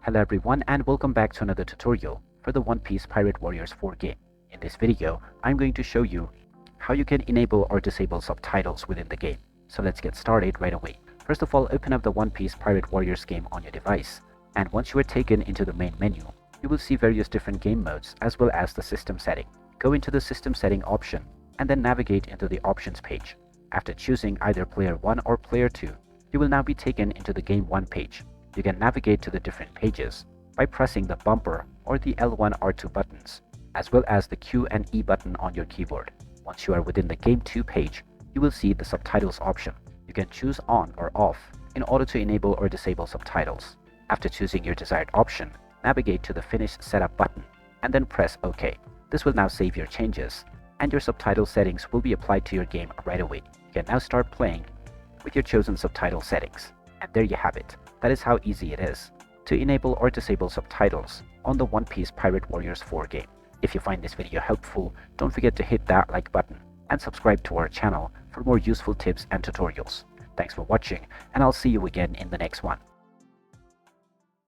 Hello everyone and welcome back to another tutorial for the One Piece Pirate Warriors 4 game. In this video, I'm going to show you how you can enable or disable subtitles within the game. So let's get started right away. First of all, open up the One Piece Pirate Warriors game on your device. And once you are taken into the main menu, you will see various different game modes as well as the system setting. Go into the system setting option and then navigate into the options page. After choosing either player 1 or player 2, you will now be taken into the game 1 page. You can navigate to the different pages by pressing the bumper or the L1 R2 buttons, as well as the Q and E button on your keyboard. Once you are within the game 2 page, you will see the subtitles option. You can choose on or off in order to enable or disable subtitles. After choosing your desired option, navigate to the Finish Setup button and then press OK. This will now save your changes and your subtitle settings will be applied to your game right away. You can now start playing with your chosen subtitle settings. And there you have it. That is how easy it is to enable or disable subtitles on the One Piece Pirate Warriors 4 game. If you find this video helpful, don't forget to hit that like button and subscribe to our channel for more useful tips and tutorials. Thanks for watching, and I'll see you again in the next one.